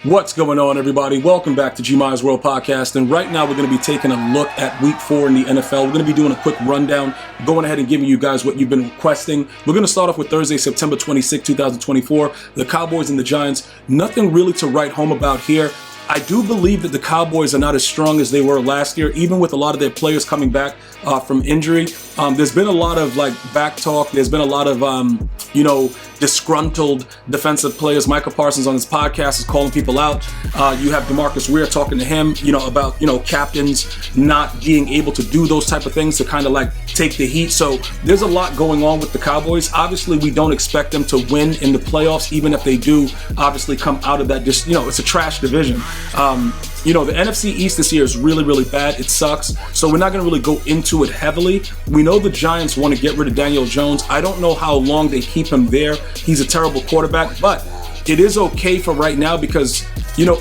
What's going on, everybody? Welcome back to G-Miles World Podcast. And right now we're going to be taking a look at Week 4 in the NFL. We're going to be doing a quick rundown, going ahead and giving you guys what you've been requesting. We're going to start off with Thursday, September 26, 2024. The Cowboys and the Giants. Nothing really to write home about here. I do believe that the Cowboys are not as strong as they were last year, even with a lot of their players coming back from injury. There's been a lot of back talk. There's been a lot of disgruntled defensive players. Micah Parsons on his podcast is calling people out. You have DeMarcus Ware talking to him, about captains not being able to do those type of things to kind of take the heat. So there's a lot going on with the Cowboys. Obviously, we don't expect them to win in the playoffs, even if they do obviously come out of that. It's a trash division. The NFC East this year is really, really bad. It sucks. So we're not going to really go into it heavily. We know the Giants want to get rid of Daniel Jones. I don't know how long they keep him there. He's a terrible quarterback, but it is okay for right now because,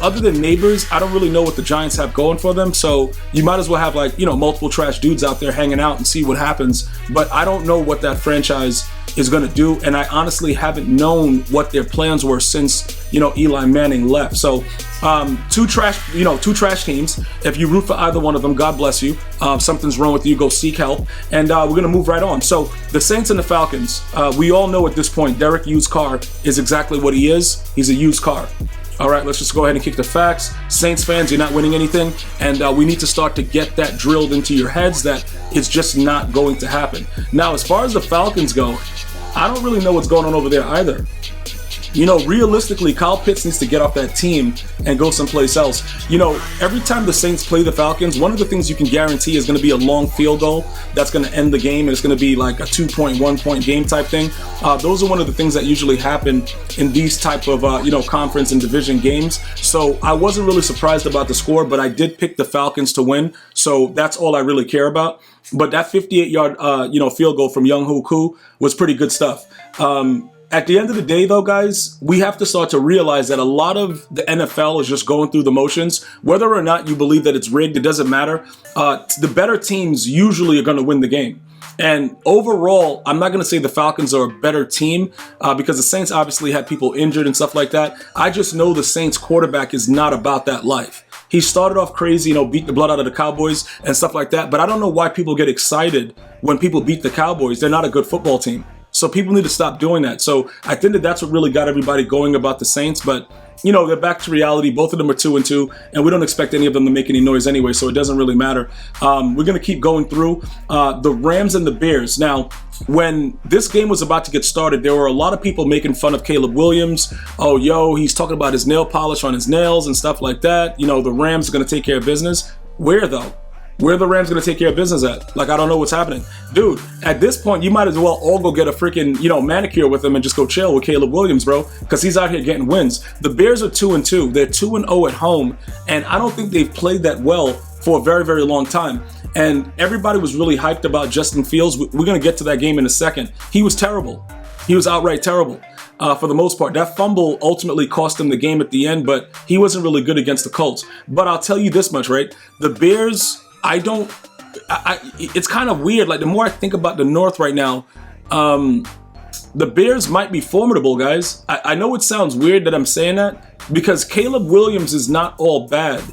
other than neighbors, I don't really know what the Giants have going for them. So you might as well have multiple trash dudes out there hanging out and see what happens. But I don't know what that franchise is going to do. And I honestly haven't known what their plans were since, Eli Manning left. So two trash teams. If you root for either one of them, God bless you. Something's wrong with you. Go seek help. And we're going to move right on. So the Saints and the Falcons, we all know at this point, Derek Used Car is exactly what he is. He's a used car. All right, let's just go ahead and kick the facts. Saints fans, you're not winning anything. And we need to start to get that drilled into your heads that it's just not going to happen. Now, as far as the Falcons go, I don't really know what's going on over there either. Realistically, Kyle Pitts needs to get off that team and go someplace else. Every time the Saints play the Falcons, one of the things you can guarantee is going to be a long field goal that's going to end the game, and it's going to be like a 2.1-point game type thing. Those are one of the things that usually happen in these type of, conference and division games. So I wasn't really surprised about the score, but I did pick the Falcons to win. So that's all I really care about. But that 58-yard, field goal from Young Hook Koo was pretty good stuff. At the end of the day, though, guys, we have to start to realize that a lot of the NFL is just going through the motions. Whether or not you believe that it's rigged, it doesn't matter. The better teams usually are going to win the game. And overall, I'm not going to say the Falcons are a better team because the Saints obviously had people injured and stuff like that. I just know the Saints quarterback is not about that life. He started off crazy, beat the blood out of the Cowboys and stuff like that. But I don't know why people get excited when people beat the Cowboys. They're not a good football team. So people need to stop doing that. So I think that's what really got everybody going about the Saints. But, they're back to reality. Both of them are 2-2, and we don't expect any of them to make any noise anyway, so it doesn't really matter. We're going to keep going through the Rams and the Bears. Now, when this game was about to get started, there were a lot of people making fun of Caleb Williams. Oh, he's talking about his nail polish on his nails and stuff like that. The Rams are going to take care of business. Where, though? Where are the Rams going to take care of business at? I don't know what's happening. Dude, at this point, you might as well all go get a freaking, manicure with him and just go chill with Caleb Williams, bro, because he's out here getting wins. The Bears are 2-2. They're 2-0 at home, and I don't think they've played that well for a very, very long time. And everybody was really hyped about Justin Fields. We're going to get to that game in a second. He was terrible. He was outright terrible. For the most part. That fumble ultimately cost him the game at the end, but he wasn't really good against the Colts. But I'll tell you this much, right? The Bears... it's kind of weird. The more I think about the North right now, the Bears might be formidable, guys. I know it sounds weird that I'm saying that because Caleb Williams is not all bad.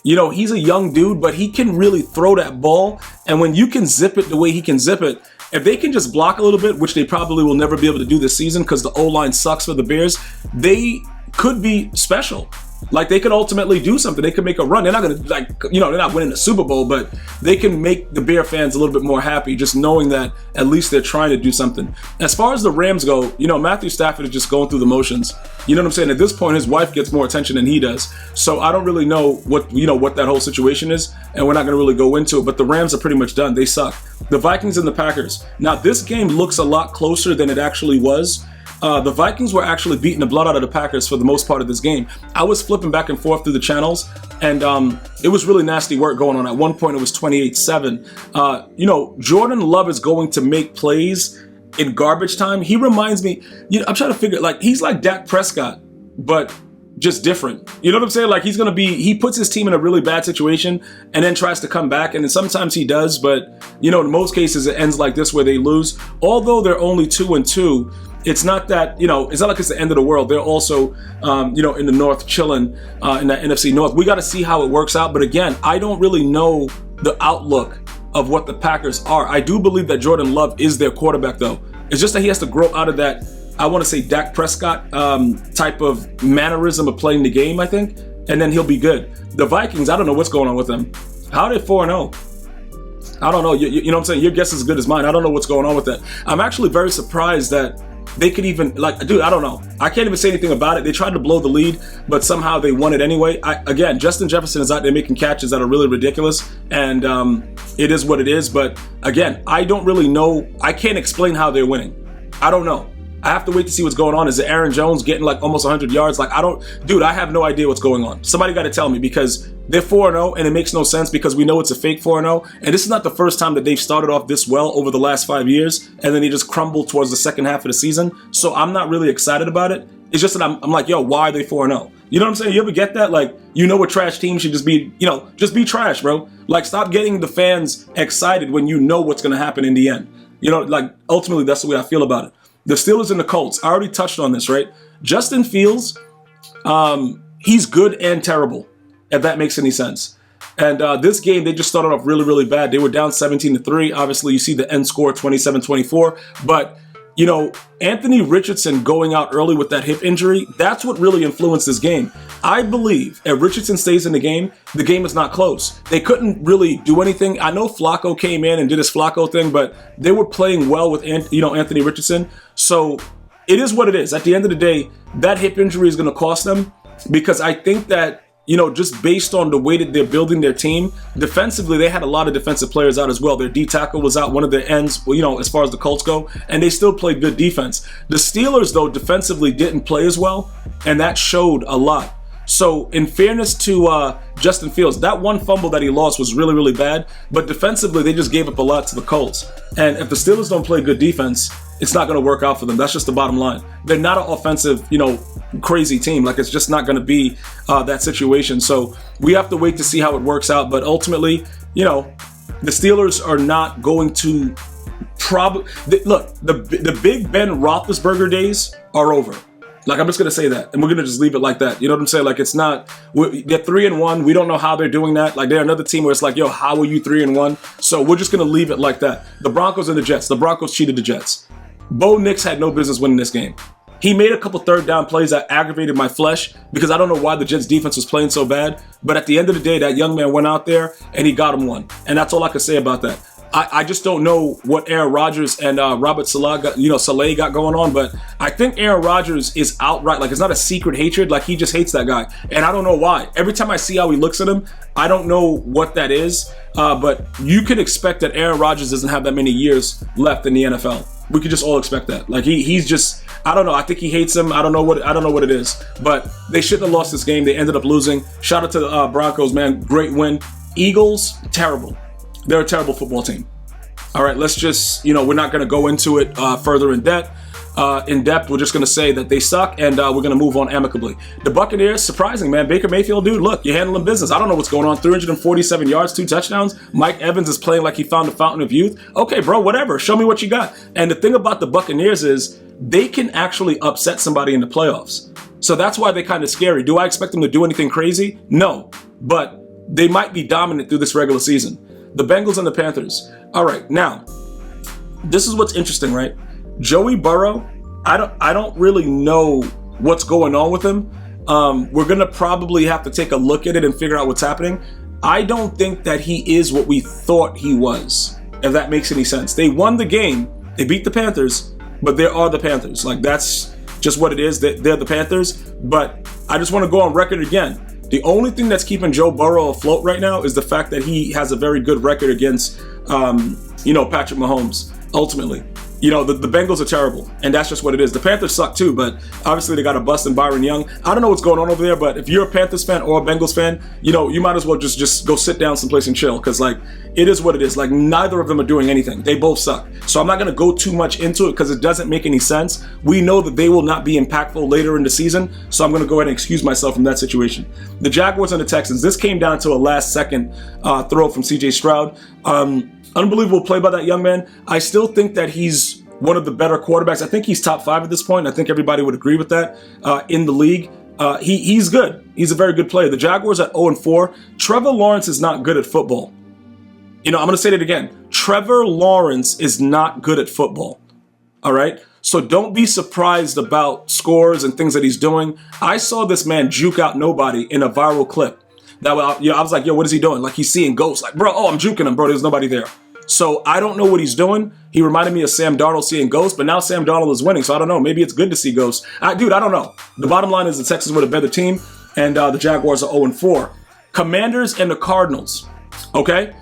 He's a young dude, but he can really throw that ball. And when you can zip it the way he can zip it, if they can just block a little bit, which they probably will never be able to do this season because the O-line sucks for the Bears, they could be special. They could ultimately do something. They could make a run. They're not going to, they're not winning the Super Bowl, but they can make the Bear fans a little bit more happy just knowing that at least they're trying to do something. As far as the Rams go, Matthew Stafford is just going through the motions. You know what I'm saying? At this point, his wife gets more attention than he does. So I don't really know what that whole situation is, and we're not going to really go into it, but the Rams are pretty much done. They suck. The Vikings and the Packers. Now, this game looks a lot closer than it actually was. The Vikings were actually beating the blood out of the Packers for the most part of this game. I was flipping back and forth through the channels, and it was really nasty work going on. At one point, it was 28-7. Jordan Love is going to make plays in garbage time. He reminds me, I'm trying to figure, he's like Dak Prescott, but just different. You know what I'm saying? He puts his team in a really bad situation and then tries to come back. And then sometimes he does, but in most cases it ends like this where they lose. Although they're only 2-2, it's not that, it's not like it's the end of the world. They're also, in the North chilling in that NFC North. We got to see how it works out. But again, I don't really know the outlook of what the Packers are. I do believe that Jordan Love is their quarterback, though. It's just that he has to grow out of that, I want to say, Dak Prescott type of mannerism of playing the game, I think, and then he'll be good. The Vikings, I don't know what's going on with them. How are they 4-0? I don't know. You know what I'm saying? Your guess is as good as mine. I don't know what's going on with that. I'm actually very surprised that they could even, dude, I don't know. I can't even say anything about it. They tried to blow the lead, but somehow they won it anyway. Again, Justin Jefferson is out there making catches that are really ridiculous, and it is what it is. But again, I don't really know. I can't explain how they're winning. I don't know. I have to wait to see what's going on. Is it Aaron Jones getting like almost 100 yards? I have no idea what's going on. Somebody got to tell me, because they're 4-0 and it makes no sense, because we know it's a fake 4-0. And this is not the first time that they've started off this well over the last 5 years, and then they just crumble towards the second half of the season. So I'm not really excited about it. It's just that I'm like, yo, why are they 4-0? You know what I'm saying? You ever get that? A trash team should just be, just be trash, bro. Stop getting the fans excited when you know what's going to happen in the end. Ultimately, that's the way I feel about it. The Steelers and the Colts. I already touched on this, right? Justin Fields, he's good and terrible, if that makes any sense. And this game, they just started off really, really bad. They were down 17-3. Obviously, you see the end score, 27-24. But, Anthony Richardson going out early with that hip injury, that's what really influenced this game. I believe if Richardson stays in the game is not close. They couldn't really do anything. I know Flacco came in and did his Flacco thing, but they were playing well with Anthony Richardson. So it is what it is. At the end of the day, that hip injury is going to cost them, because I think that, just based on the way that they're building their team, defensively, they had a lot of defensive players out as well. Their D tackle was out, one of their ends, as far as the Colts go, and they still played good defense. The Steelers, though, defensively didn't play as well, and that showed a lot. So in fairness to Justin Fields, that one fumble that he lost was really, really bad, but defensively, they just gave up a lot to the Colts. And if the Steelers don't play good defense, it's not going to work out for them. That's just the bottom line. They're not an offensive, crazy team. It's just not going to be that situation. So we have to wait to see how it works out. But ultimately, the Steelers are not going to look, the Big Ben Roethlisberger days are over. I'm just going to say that, and we're going to just leave it like that. You know what I'm saying? It's not, they're 3-1. We don't know how they're doing that. They're another team where it's yo, how are you 3-1? So we're just going to leave it like that. The Broncos and the Jets. The Broncos cheated the Jets. Bo Nix had no business winning this game. He made a couple third down plays that aggravated my flesh, because I don't know why the Jets defense was playing so bad. But at the end of the day, that young man went out there and he got him one. And that's all I can say about that. I just don't know what Aaron Rodgers and Robert Saleh got going on, but I think Aaron Rodgers is outright, it's not a secret hatred, he just hates that guy. And I don't know why. Every time I see how he looks at him, I don't know what that is, but you can expect that Aaron Rodgers doesn't have that many years left in the NFL. We could just all expect that. He's just, I don't know. I think he hates him. I don't know what it is, but they shouldn't have lost this game. They ended up losing. Shout out to the Broncos, man. Great win. Eagles, terrible. They're a terrible football team. All right, let's just, we're not going to go into it further in depth. We're just going to say that they suck, and we're going to move on amicably. The Buccaneers, surprising, man. Baker Mayfield, dude, look, you're handling business. I don't know what's going on. 347 yards, 2 touchdowns. Mike Evans is playing like he found a fountain of youth. Okay, bro, whatever. Show me what you got. And the thing about the Buccaneers is they can actually upset somebody in the playoffs. So that's why they're kind of scary. Do I expect them to do anything crazy? No, but they might be dominant through this regular season. The Bengals and the Panthers. All right, now, this is what's interesting, right? Joey Burrow, I don't really know what's going on with him. We're going to probably have to take a look at it and figure out what's happening. I don't think that he is what we thought he was, if that makes any sense. They won the game. They beat the Panthers, but they are the Panthers. That's just what it is. They're the Panthers. But I just want to go on record again. The only thing that's keeping Joe Burrow afloat right now is the fact that he has a very good record against, Patrick Mahomes, ultimately. The Bengals are terrible, and that's just what it is. The Panthers suck too, but obviously they got a bust in Byron Young. I don't know what's going on over there, but if you're a Panthers fan or a Bengals fan, you might as well just go sit down someplace and chill, because it is what it is. Neither of them are doing anything. They both suck. So I'm not going to go too much into it because it doesn't make any sense. We know that they will not be impactful later in the season, so I'm going to go ahead and excuse myself from that situation. The Jaguars and the Texans. This came down to a last-second throw from C.J. Stroud. Unbelievable play by that young man. I still think that he's one of the better quarterbacks. I think he's top 5 at this point. I think everybody would agree with that in the league. He's good. He's a very good player. The Jaguars at 0-4. Trevor Lawrence is not good at football. I'm going to say that again. Trevor Lawrence is not good at football. All right? So don't be surprised about scores and things that he's doing. I saw this man juke out nobody in a viral clip. That I was like, yo, what is he doing? Like, he's seeing ghosts. Like, bro, I'm juking him, bro. There's nobody there. So I don't know what he's doing. He reminded me of Sam Darnold seeing ghosts, but now Sam Darnold is winning. So I don't know. Maybe it's good to see ghosts. Dude, I don't know. The bottom line is the Texans were the better team, and the Jaguars are 0-4. Commanders and the Cardinals. Okay?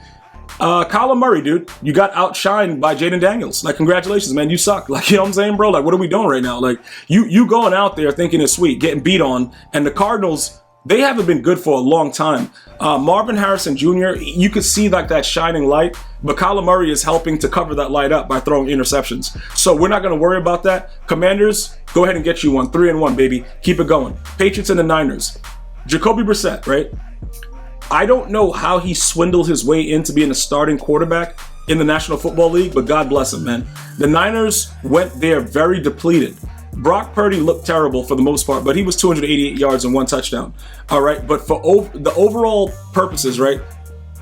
Kyler Murray, dude, you got outshined by Jaden Daniels. Like, congratulations, man. You suck. Like, you know what I'm saying, bro? Like, what are we doing right now? Like, you going out there thinking it's sweet, getting beat on, and the Cardinals, they haven't been good for a long time. Marvin Harrison Jr., you could see like that shining light, but Kyler Murray is helping to cover that light up by throwing interceptions. So we're not going to worry about that. Commanders, go ahead and get you one. 3-1, baby. Keep it going. Patriots and the Niners. Jacoby Brissett, right? I don't know how he swindled his way into being a starting quarterback in the National Football League, but God bless him, man. The Niners went there very depleted. Brock Purdy looked terrible for the most part, but he was 288 yards and 1 touchdown. All right, but for the overall purposes, right,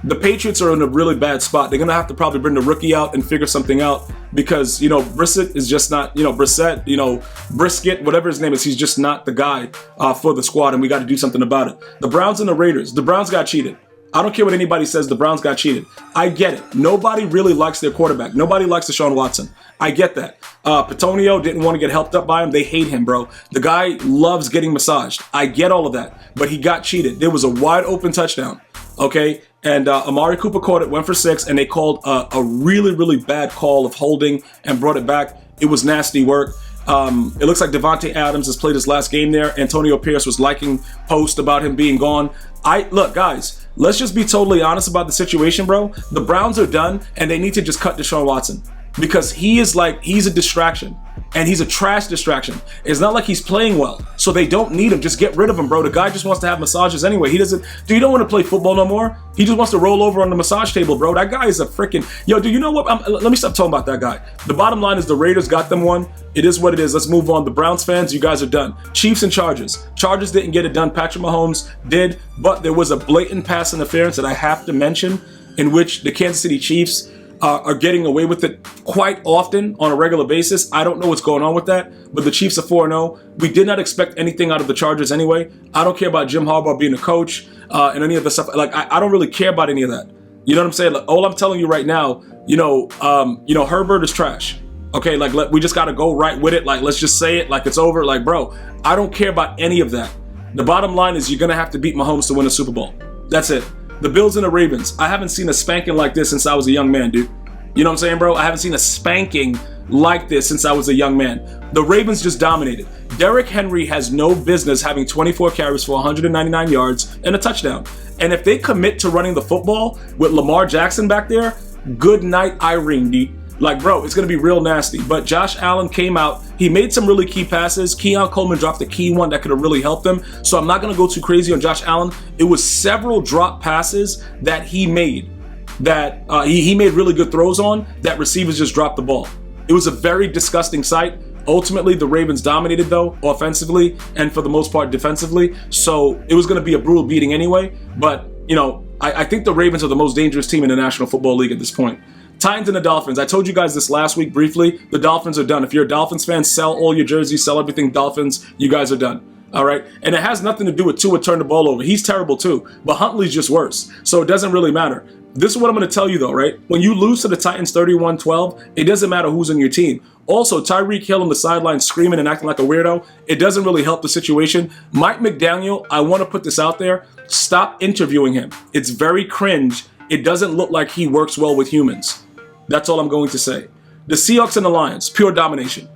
the Patriots are in a really bad spot. They're going to have to probably bring the rookie out and figure something out because, Brissett is just not, Brisket, whatever his name is, he's just not the guy for the squad, and we got to do something about it. The Browns and the Raiders. The Browns got cheated. I don't care what anybody says, the Browns got cheated. I get it. Nobody really likes their quarterback. Nobody likes Deshaun Watson. I get that. Petonio didn't want to get helped up by him. They hate him, bro. The guy loves getting massaged. I get all of that. But he got cheated. There was a wide open touchdown. Okay? And Amari Cooper caught it, went for 6, and they called a really, really bad call of holding and brought it back. It was nasty work. It looks like Devontae Adams has played his last game there. Antonio Pierce was liking posts about him being gone. Look, guys, let's just be totally honest about the situation, bro. The Browns are done, and they need to just cut Deshaun Watson because he's a distraction. And he's a trash distraction. It's not like he's playing well. So they don't need him. Just get rid of him, bro. The guy just wants to have massages anyway. You don't want to play football no more. He just wants to roll over on the massage table, bro. That guy is a freaking... Yo, do you know what? Let me stop talking about that guy. The bottom line is the Raiders got them one. It is what it is. Let's move on. The Browns fans, you guys are done. Chiefs and Chargers. Chargers didn't get it done. Patrick Mahomes did. But there was a blatant pass interference that I have to mention in which the Kansas City Chiefs are getting away with it quite often on a regular basis. I don't know what's going on with that, but the Chiefs are 4-0. We did not expect anything out of the Chargers anyway. I don't care about Jim Harbaugh being a coach and any of the stuff. Like, I don't really care about any of that. You know what I'm saying? Like, all I'm telling you right now, Herbert is trash. Okay, like, we just got to go right with it. Like, let's just say it like it's over. Like, bro, I don't care about any of that. The bottom line is you're going to have to beat Mahomes to win a Super Bowl. That's it. The Bills and the Ravens. I haven't seen a spanking like this since I was a young man, dude. You know what I'm saying, bro? I haven't seen a spanking like this since I was a young man. The Ravens just dominated. Derrick Henry has no business having 24 carries for 199 yards and a touchdown. And if they commit to running the football with Lamar Jackson back there, good night, Irene, dude. Like, bro, it's going to be real nasty. But Josh Allen came out. He made some really key passes. Keon Coleman dropped the key one that could have really helped them. So I'm not going to go too crazy on Josh Allen. It was several drop passes that he made that he made really good throws on that receivers just dropped the ball. It was a very disgusting sight. Ultimately, the Ravens dominated, though, offensively and for the most part defensively. So it was going to be a brutal beating anyway. But, I think the Ravens are the most dangerous team in the National Football League at this point. Titans and the Dolphins. I told you guys this last week briefly. The Dolphins are done. If you're a Dolphins fan, sell all your jerseys, sell everything Dolphins. You guys are done. All right? And it has nothing to do with Tua turning the ball over. He's terrible too. But Huntley's just worse. So it doesn't really matter. This is what I'm going to tell you though, right? When you lose to the Titans 31-12, it doesn't matter who's on your team. Also, Tyreek Hill on the sideline screaming and acting like a weirdo, it doesn't really help the situation. Mike McDaniel, I want to put this out there. Stop interviewing him. It's very cringe. It doesn't look like he works well with humans. That's all I'm going to say. The Seahawks and the Lions, pure domination.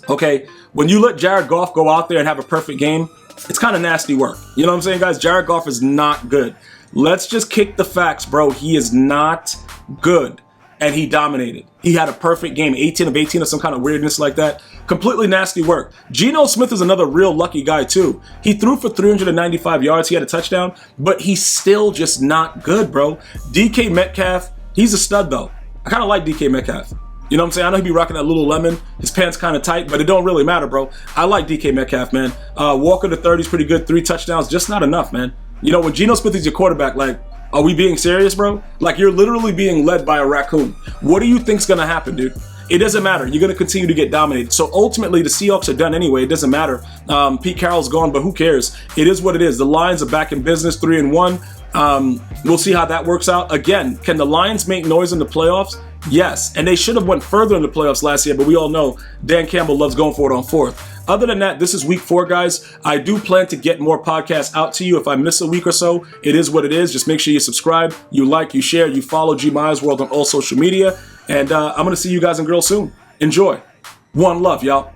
Okay, when you let Jared Goff go out there and have a perfect game, it's kind of nasty work. You know what I'm saying, guys? Jared Goff is not good. Let's just kick the facts, bro. He is not good. And he dominated. He had a perfect game, 18 of 18 or some kind of weirdness like that. Completely nasty work. Geno Smith is another real lucky guy too. He threw for 395 yards. He had a touchdown, but he's still just not good, bro. DK Metcalf, he's a stud though. I kind of like DK Metcalf. You know what I'm saying? I know he'd be rocking that Lululemon. His pants kind of tight, but it don't really matter, bro. I like DK Metcalf, man. Walker to 30 is pretty good. 3 touchdowns, just not enough, man. You know, when Geno Smith is your quarterback, like, are we being serious, bro? Like, you're literally being led by a raccoon. What do you think's gonna happen, dude? It doesn't matter. You're going to continue to get dominated. So ultimately, the Seahawks are done anyway. It doesn't matter. Pete Carroll's gone, but who cares? It is what it is. The Lions are back in business, 3-1. We'll see how that works out. Again, can the Lions make noise in the playoffs? Yes. And they should have went further in the playoffs last year, but we all know Dan Campbell loves going for it on fourth. Other than that, this is week 4, guys. I do plan to get more podcasts out to you. If I miss a week or so, it is what it is. Just make sure you subscribe, you like, you share, you follow G Myers World on all social media. And I'm going to see you guys and girls soon. Enjoy. One love, y'all.